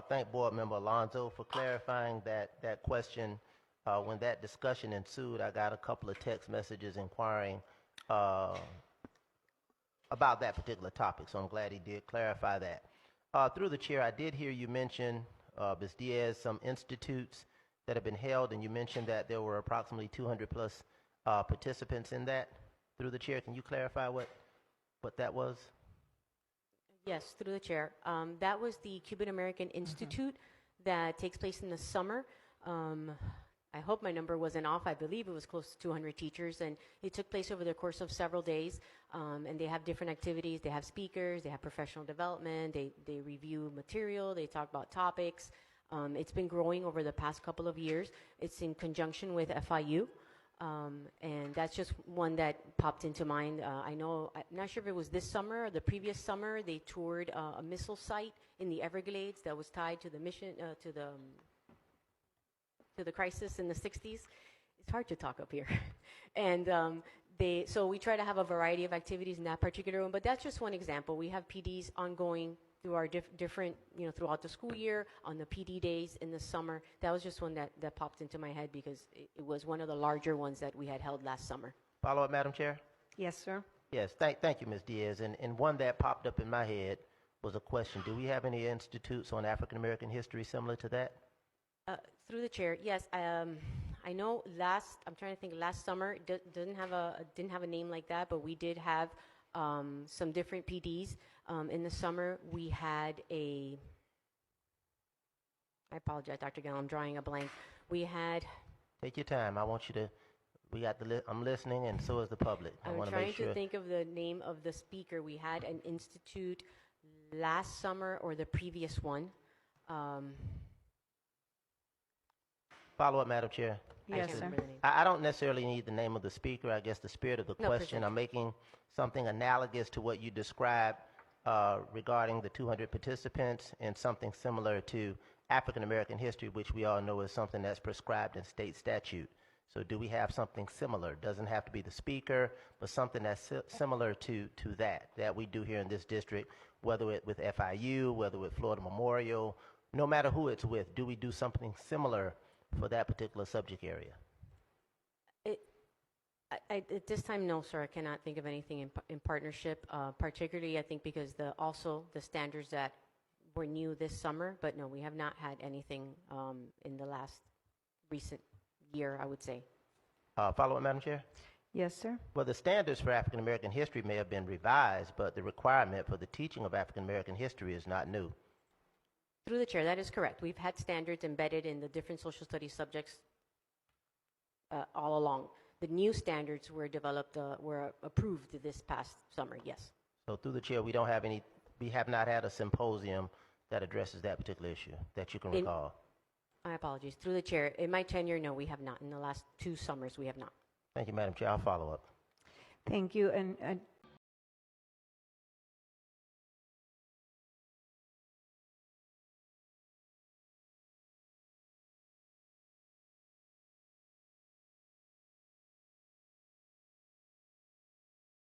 thank Board Member Alonso for clarifying that question. When that discussion ensued, I got a couple of text messages inquiring uh, about that particular topic, so I'm glad he did clarify that. Through the chair, I did hear you mention, Ms. Diaz, some institutes that have been held, and you mentioned that there were approximately 200 plus participants in that. Through the chair, can you clarify what that was? Yes, through the chair. That was the Cuban American Institute that takes place in the summer. I hope my number wasn't off. I believe it was close to 200 teachers, and it took place over the course of several days. And they have different activities. They have speakers. They have professional development. They review material. They talk about topics. It's been growing over the past couple of years. It's in conjunction with FIU. And that's just one that popped into mind. I'm not sure if it was this summer or the previous summer. They toured a missile site in the Everglades that was tied to the mission, to the crisis in the 60s. It's hard to talk up here. And so we try to have a variety of activities in that particular one, but that's just one example. We have PDs ongoing through our different, throughout the school year, on the PD days in the summer. That was just one that popped into my head because it was one of the larger ones that we had held last summer. Follow up, Madam Chair? Yes, sir. Yes, thank you, Ms. Diaz. And one that popped up in my head was a question. Do we have any institutes on African American history similar to that? Through the chair, yes. I know I'm trying to think, last summer, didn't have a name like that, but we did have some different PDs. In the summer, we had I apologize, Dr. Gill, I'm drawing a blank. We had... Take your time. I want you to... I'm listening, and so is the public. I'm trying to think of the name of the speaker. We had an institute last summer or the previous one. Follow up, Madam Chair. Yes, sir. I don't necessarily need the name of the speaker. I guess the spirit of the question. I'm making something analogous to what you described regarding the 200 participants and something similar to African American history, which we all know is something that's prescribed in state statute. So do we have something similar? Doesn't have to be the speaker, but something that's similar to that we do here in this district, whether it with FIU, whether with Florida Memorial, no matter who it's with. Do we do something similar for that particular subject area? At this time, no, sir. I cannot think of anything in partnership, particularly I think because also the standards that were new this summer, but no, we have not had anything in the last recent year, I would say. Follow up, Madam Chair? Yes, sir. Well, the standards for African American history may have been revised, but the requirement for the teaching of African American history is not new. Through the chair, that is correct. We've had standards embedded in the different social studies subjects all along. The new standards were developed, were approved this past summer, yes. So through the chair, we have not had a symposium that addresses that particular issue that you can recall. My apologies. Through the chair, in my tenure, no, we have not. In the last 2 summers, we have not. Thank you, Madam Chair. I'll follow up. Thank you. And